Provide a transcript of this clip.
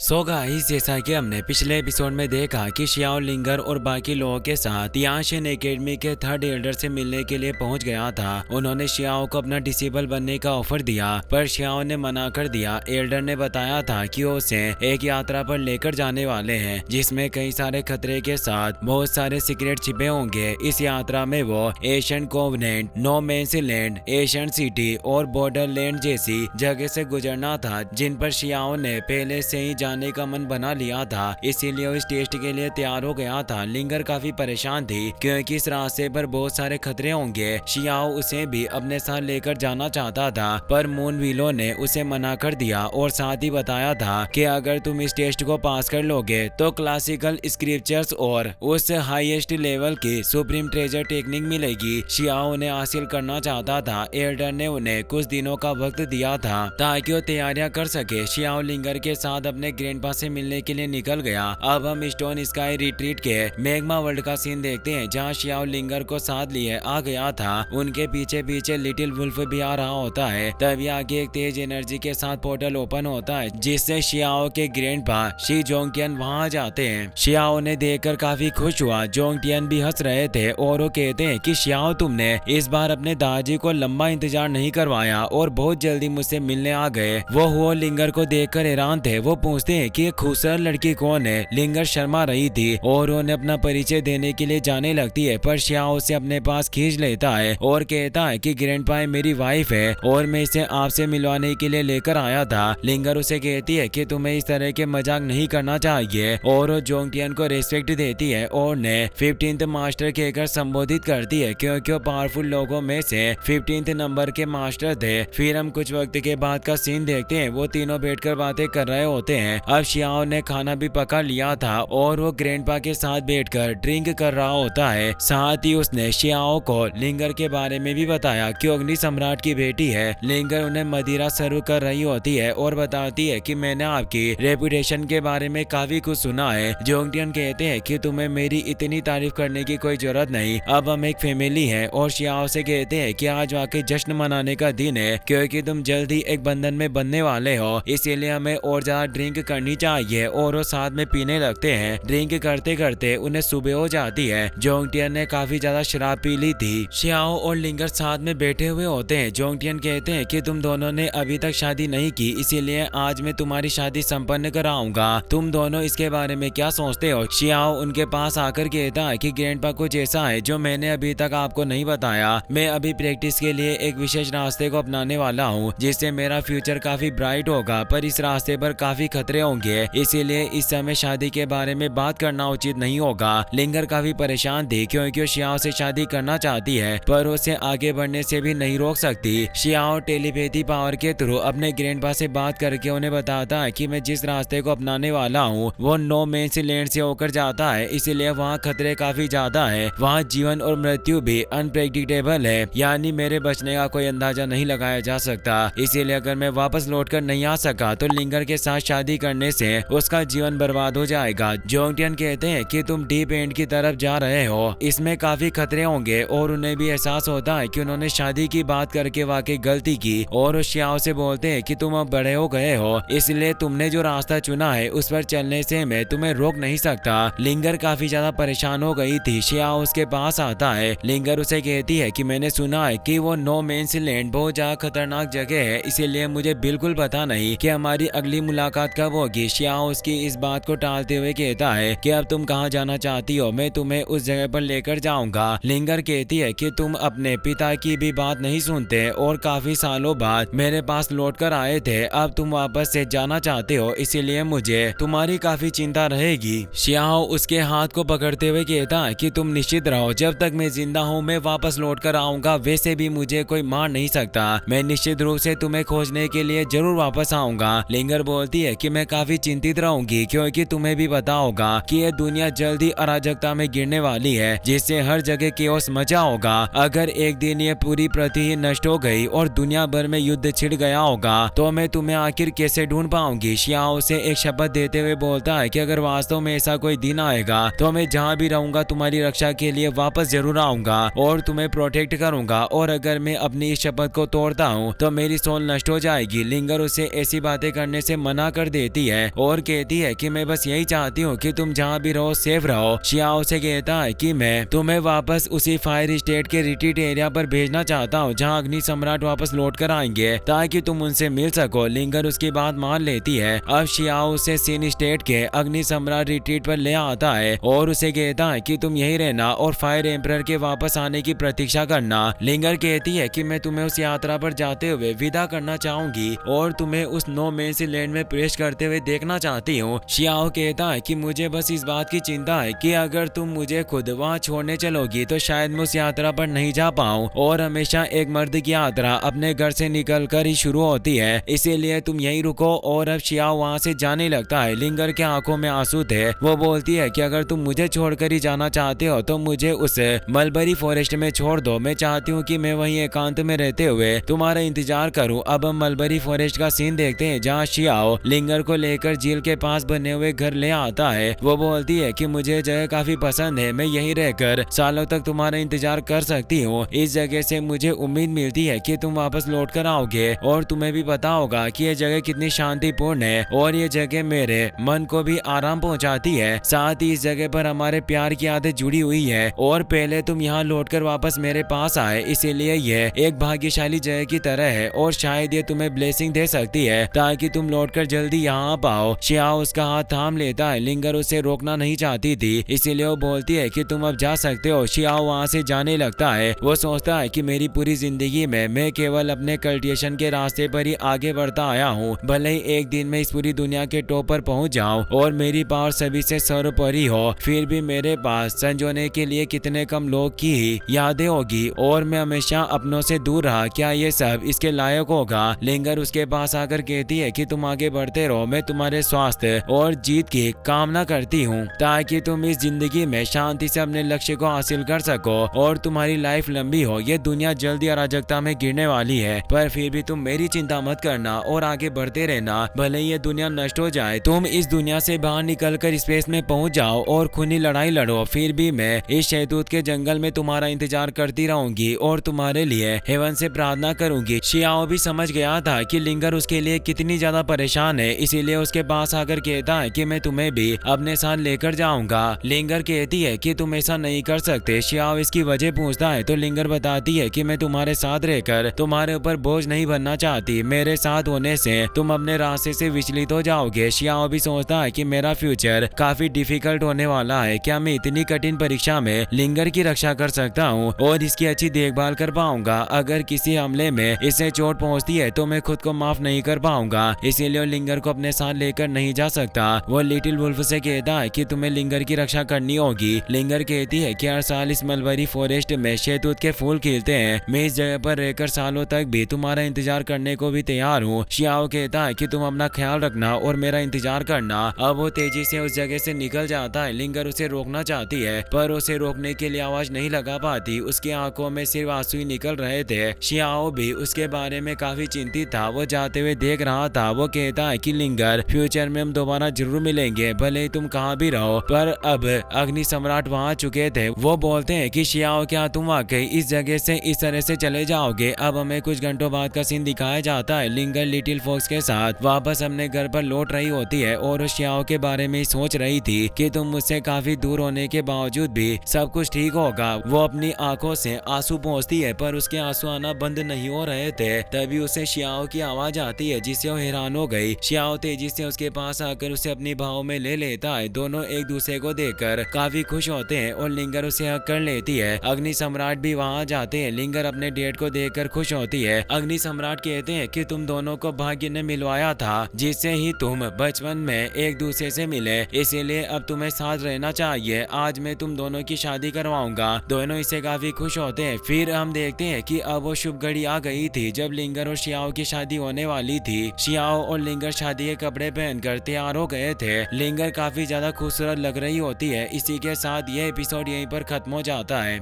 So guys, जैसा कि हमने पिछले एपिसोड में देखा कि शियाओ लिंगर और बाकी लोगों के साथ याशिन एकेडमी के थर्ड एल्डर से मिलने के लिए पहुंच गया था। उन्होंने शियाओ को अपना डिसेबल बनने का ऑफर दिया, पर शियाओ ने मना कर दिया। एल्डर ने बताया था कि वो उसे एक यात्रा पर लेकर जाने वाले हैं जिसमें कई सारे खतरे के साथ बहुत सारे सीक्रेट छिपे होंगे। इस यात्रा में वो Asian covenant, no men's land, Asian city और बॉर्डरलैंड जैसी जगह से गुजरना था जिन पर शियाओ ने पहले से ही जाने का मन बना लिया था, इसीलिए वो इस टेस्ट के लिए तैयार हो गया था। लिंगर काफी परेशान थी क्योंकि इस रास्ते पर बहुत सारे खतरे होंगे। शियाओ उसे भी अपने साथ लेकर जाना चाहता था, पर मून विलो ने उसे मना कर दिया और साथ ही बताया था कि अगर तुम इस टेस्ट को पास कर लोगे तो क्लासिकल स्क्रिप्चर्स और उस हाईएस्ट लेवल की सुप्रीम ट्रेजर टेक्निक मिलेगी। शियाओ उन्हें हासिल करना चाहता था। एल्डर ने उन्हें कुछ दिनों का वक्त दिया था ताकि वो तैयारियां कर सके। शियाओ लिंगर के साथ अपने ग्रैंडपा से मिलने के लिए निकल गया। अब हम स्टोन स्काई रिट्रीट के मैग्मा वर्ल्ड का सीन देखते हैं जहां शियाओ लिंगर को साथ लिए आ गया था। उनके पीछे पीछे लिटिल वुल्फ भी आ रहा होता है। तभी आगे एक तेज एनर्जी के साथ पोर्टल ओपन होता है जिससे शियाओ के ग्रैंडपा शी जोंगटियन वहां जाते हैं। शियाओ ने देखकर काफी खुश हुआ। जोंगटियन भी हंस रहे थे और वो कहते हैं कि शियाओ, तुमने इस बार अपने दादाजी को लंबा इंतजार नहीं करवाया और बहुत जल्दी मुझसे मिलने आ गए। वो हुओ लिंगर को देखकर हैरान थे। वो पूछते हैं कि खूबसूरत लड़की कौन है। लिंगर शर्मा रही थी और उन्हें अपना परिचय देने के लिए जाने लगती है, पर शियाओ उसे अपने पास खींच लेता है और कहता है कि ग्रैंडपा मेरी वाइफ है और मैं इसे आपसे मिलवाने के लिए लेकर आया था। लिंगर उसे कहती है कि तुम्हें इस तरह के मजाक नहीं करना चाहिए और वो जोंगटियन को रेस्पेक्ट देती है और ने 15th मास्टर कहकर संबोधित करती है क्योंकि वो पावरफुल लोगों में से 15th नंबर के मास्टर थे। फिर हम कुछ वक्त के बाद का सीन देखते हैं। वो तीनों बैठकर बातें कर रहे होते हैं। अब शियाओ ने खाना भी पका लिया था और वो ग्रैंडपा के साथ बैठकर ड्रिंक कर रहा होता है। साथ ही उसने शियाओ को लिंगर के बारे में भी बताया कि अग्नि सम्राट की बेटी है। लिंगर उन्हें मदिरा सर्व कर रही होती है और बताती है कि मैंने आपकी रेपुटेशन के बारे में काफी कुछ सुना है। जोंगटियन कहते हैं कि तुम्हें मेरी इतनी तारीफ करने की कोई जरूरत नहीं, अब हम एक फैमिली है। और शियाओ से कहते हैं कि आज वाकई जश्न मनाने का दिन है क्योंकि तुम जल्द ही एक बंधन में बनने वाले हो, इसीलिए हमें और ज्यादा ड्रिंक करनी चाहिए। और वो साथ में पीने लगते हैं। ड्रिंक करते करते उन्हें सुबह हो जाती है। जोंगटियन ने काफी ज्यादा शराब पी ली थी। शियाओ और लिंगर साथ में बैठे हुए होते हैं। जोंगटियन कहते हैं कि तुम दोनों ने अभी तक शादी नहीं की, इसीलिए आज मैं तुम्हारी शादी संपन्न कराऊंगा। तुम दोनों इसके बारे में क्या सोचते हो? शियाओ उनके पास आकर कहता है कि ग्रैंडपा कुछ ऐसा है जो मैंने अभी तक आपको नहीं बताया। मैं अभी प्रैक्टिस के लिए एक विशेष रास्ते को अपनाने वाला हूँ जिससे मेरा फ्यूचर काफी ब्राइट होगा, पर इस रास्ते पर काफी खतरे होंगे, इसीलिए इस समय शादी के बारे में बात करना उचित नहीं होगा। लिंगर काफी परेशान थी क्योंकि वो शियाओ से शादी करना चाहती है पर उसे आगे बढ़ने से भी नहीं रोक सकती। शियाओ टेलीपैथी पावर के थ्रू अपने ग्रैंडपा से बात करके उन्हें बताता है कि मैं जिस रास्ते को अपनाने वाला हूँ वो नो मेंस लैंड से होकर जाता है, इसीलिए वहाँ खतरे काफी ज्यादा है। वहाँ जीवन और मृत्यु भी अनप्रेडिक्टेबल है, यानी मेरे बचने का कोई अंदाजा नहीं लगाया जा सकता। इसीलिए अगर मैं वापस लौटकर नहीं आ सका तो लिंगर के साथ शादी करने से उसका जीवन बर्बाद हो जाएगा। जोंगटियन कहते हैं कि तुम डीप एंड की तरफ जा रहे हो, इसमें काफी खतरे होंगे। और उन्हें भी एहसास होता है कि उन्होंने शादी की बात करके वाकई गलती की और उस शियाओ से बोलते हैं कि तुम अब बड़े हो गए हो, इसलिए तुमने जो रास्ता चुना है उस पर चलने से मैं तुम्हें रोक नहीं सकता। लिंगर काफी ज्यादा परेशान हो गई थी। शियाओ उसके पास आता है। लिंगर उसे कहती है कि मैंने सुना है कि वो नो मेंस लैंड बहुत ज्यादा खतरनाक जगह है, इसीलिए मुझे बिल्कुल पता नहीं कि हमारी अगली मुलाकात कब होगी। शियाओ उसकी इस बात को टालते हुए कहता है कि अब तुम कहाँ जाना चाहती हो, मैं तुम्हें उस जगह पर लेकर जाऊंगा। लिंगर कहती है कि तुम अपने पिता की भी बात नहीं सुनते और काफी सालों बाद मेरे पास लौट कर आए थे, अब तुम वापस से जाना चाहते हो, इसीलिए मुझे तुम्हारी काफी चिंता रहेगी। शियाओ उसके हाथ को पकड़ते हुए कहता है कि तुम निश्चित रहो, जब तक मैं जिंदा हूँ मैं वापस लौट कर आऊंगा, वैसे भी मुझे कोई मार नहीं सकता, मैं निश्चित रूप से तुम्हें खोजने के लिए जरूर वापस आऊंगा। लिंगर बोलती है कि मैं काफी चिंतित रहूंगी क्योंकि तुम्हें भी पता होगा कि यह दुनिया जल्दी अराजकता में गिरने वाली है जिससे हर जगह केओस मचा होगा। अगर एक दिन ये पूरी पृथ्वी ही नष्ट हो गई और दुनिया भर में युद्ध छिड़ गया होगा तो मैं तुम्हें आखिर कैसे ढूंढ पाऊंगी। शियाओ से एक शपथ देते हुए बोलता है कि अगर वास्तव में ऐसा कोई दिन आएगा तो मैं जहाँ भी रहूंगा तुम्हारी रक्षा के लिए वापस जरूर आऊंगा और तुम्हें प्रोटेक्ट करूंगा, और अगर मैं अपनी इस शपथ को तोड़ता हूँ तो मेरी सोल नष्ट हो जाएगी। लिंगर उसे ऐसी बातें करने से मना कर देती लेती है और कहती है कि मैं बस यही चाहती हूँ कि तुम जहाँ भी रहो सेफ रहो। शियाओ से कहता है कि मैं तुम्हें वापस उसी फायर स्टेट के रिट्रीट एरिया पर भेजना चाहता हूँ जहाँ अग्नि सम्राट वापस लौट कर आएंगे ताकि तुम उनसे मिल सको। लिंगर उसकी बात मान लेती है। अब शियाओ उसे सीन स्टेट के अग्नि सम्राट रिट्रीट पर ले आता है और उसे कहता है कि तुम यही रहना और फायर एम्परर के वापस आने की प्रतीक्षा करना। लिंगर कहती है कि मैं तुम्हें उस यात्रा पर जाते हुए विदा करना चाहूंगी और तुम्हें उस नो मेंस लैंड में प्रवेश करते हुए देखना चाहती हूँ। शियाओ कहता है कि मुझे बस इस बात की चिंता है कि अगर तुम मुझे खुद वहाँ छोड़ने चलोगी तो शायद मैं उस यात्रा पर नहीं जा पाऊँ और हमेशा एक मर्द की यात्रा अपने घर से निकल कर ही शुरू होती है, इसीलिए तुम यहीं रुको। और अब शियाओ वहाँ से जाने लगता है। लिंगर के आंखों में आंसू थे। वो बोलती है कि अगर तुम मुझे छोड़कर ही जाना चाहते हो तो मुझे उस मलबरी फॉरेस्ट में छोड़ दो। मैं चाहती हूँ कि मैं वहीं एकांत में रहते हुए तुम्हारा इंतजार करूँ। अब हम मलबरी फॉरेस्ट का सीन देखते हैं जहाँ शियाओ लिंगर को लेकर झील के पास बने हुए घर ले आता है। वो बोलती है कि मुझे जगह काफी पसंद है, मैं यहीं रहकर सालों तक तुम्हारा इंतजार कर सकती हूँ। इस जगह से मुझे उम्मीद मिलती है कि तुम वापस लौट कर आओगे और तुम्हें भी पता होगा कि ये जगह कितनी शांतिपूर्ण है और ये जगह मेरे मन को भी आराम पहुंचाती है। साथ ही इस जगह पर हमारे प्यार की आदत जुड़ी हुई है और पहले तुम यहाँ लौटकर वापस मेरे पास आए, इसीलिए ये एक भाग्यशाली जगह की तरह है और शायद ये तुम्हें ब्लेसिंग दे सकती है ताकि तुम लौटकर जल्दी यहाँ आ पाओ। शियाओ उसका हाथ थाम लेता है। लिंगर उसे रोकना नहीं चाहती थी, इसीलिए वो बोलती है कि तुम अब जा सकते हो। शियाओ वहाँ से जाने लगता है। वो सोचता है कि मेरी पूरी जिंदगी में मैं केवल अपने कल्टिवेशन के रास्ते पर ही आगे बढ़ता आया हूँ। भले ही एक दिन मैं इस पूरी दुनिया के टॉप पर पहुँच जाऊँ और मेरी पावर सभी से सर्वोपरि हो, फिर भी मेरे पास संजोने के लिए कितने कम लोग की ही यादें होगी और मैं हमेशा अपनों से दूर रहा। क्या ये सब इसके लायक होगा? लिंगर उसके पास आकर कहती है कि तुम आगे बढ़ते रहो, मैं तुम्हारे स्वास्थ्य और जीत की कामना करती हूँ ताकि तुम इस जिंदगी में शांति से अपने लक्ष्य को हासिल कर सको और तुम्हारी लाइफ लंबी हो। ये दुनिया जल्दी अराजकता में गिरने वाली है, पर फिर भी तुम मेरी चिंता मत करना और आगे बढ़ते रहना। भले ही ये दुनिया नष्ट हो जाए, तुम इस दुनिया से बाहर निकलकर स्पेस में पहुंच जाओ और खूनी लड़ाई लड़ो, फिर भी मैं इस शहतूत के जंगल में तुम्हारा इंतजार करती रहूंगी और तुम्हारे लिए हेवन से प्रार्थना करूंगी। शियाओ भी समझ गया था कि लिंगर उसके लिए कितनी ज्यादा परेशान है, इसीलिए उसके पास आकर कहता है कि मैं तुम्हें भी अपने साथ लेकर जाऊंगा। लिंगर कहती है कि तुम ऐसा नहीं कर सकते। शियाओ इसकी वजह पूछता है तो लिंगर बताती है कि मैं तुम्हारे साथ रहकर तुम्हारे ऊपर बोझ नहीं बनना चाहती, मेरे साथ होने से तुम अपने रास्ते से विचलित हो जाओगे। शियाओ भी सोचता है कि मेरा फ्यूचर काफी डिफिकल्ट होने वाला है, क्या मैं इतनी कठिन परीक्षा में लिंगर की रक्षा कर सकता हूँ और इसकी अच्छी देखभाल कर पाऊंगा? अगर किसी हमले में इसे चोट पहुँचती है तो मैं खुद को माफ नहीं कर पाऊंगा, इसीलिए लिंगर को अपने साथ लेकर नहीं जा सकता। वो लिटिल वुल्फ से कहता है कि तुम्हें लिंगर की रक्षा करनी होगी। लिंगर कहती है कि हर साल इस मलबरी फॉरेस्ट में शहतूत के फूल खिलते हैं, मैं इस जगह पर रहकर सालों तक भी तुम्हारा इंतजार करने को भी तैयार हूँ। शियाओ कहता है कि तुम अपना ख्याल रखना और मेरा इंतजार करना। अब वो तेजी से उस जगह से निकल जाता है। लिंगर उसे रोकना चाहती है पर उसे रोकने के लिए आवाज नहीं लगा पाती, उसकी आंखों में सिर्फ आंसू ही निकल रहे थे। शियाओ भी उसके बारे में काफी चिंतित था, वो जाते हुए देख रहा था। वो कहता है कि लिंगर, फ्यूचर में हम दोबारा जरूर मिलेंगे, भले ही तुम कहाँ भी रहो। पर अब अग्नि सम्राट वहाँ चुके थे। वो बोलते हैं कि शियाओ, क्या तुम वाकई इस जगह से इस तरह से चले जाओगे? अब हमें कुछ घंटों बाद का सीन दिखाया जाता है। लिंगर लिटिल फॉक्स के साथ वापस अपने घर पर लौट रही होती है और उस शियाओ के बारे में सोच रही थी कि तुम मुझसे काफी दूर होने के बावजूद भी सब कुछ ठीक होगा। वो अपनी आंखों से आंसू पोंछती है पर उसके आंसू आना बंद नहीं हो रहे थे। तभी उसे शियाओ की आवाज आती है जिससे वो हैरान हो गई। शियाओ तेजी से उसके पास आकर उसे अपनी बाहों में ले लेता है। दोनों एक दूसरे को देखकर काफी खुश होते हैं और लिंगर उसे हक कर लेती है। अग्नि सम्राट भी वहाँ जाते हैं। लिंगर अपने डेट को देखकर खुश होती है। अग्नि सम्राट कहते हैं कि तुम दोनों को भाग्य ने मिलवाया था, जिससे ही तुम बचपन में एक दूसरे से मिले, इसीलिए अब तुम्हें साथ रहना चाहिए। आज मैं तुम दोनों की शादी करवाऊंगा। दोनों इससे काफी खुश होते हैं। फिर हम देखते हैं कि अब वो शुभ घड़ी आ गई थी जब लिंगर और शियाओ की शादी होने वाली थी। शियाओ और लिंगर शादी के कपड़े पहनकर तैयार हो गए थे। लिंगर काफी ज्यादा खूबसूरत लग रही होती है। इसी के साथ यह एपिसोड यहीं पर खत्म हो जाता है।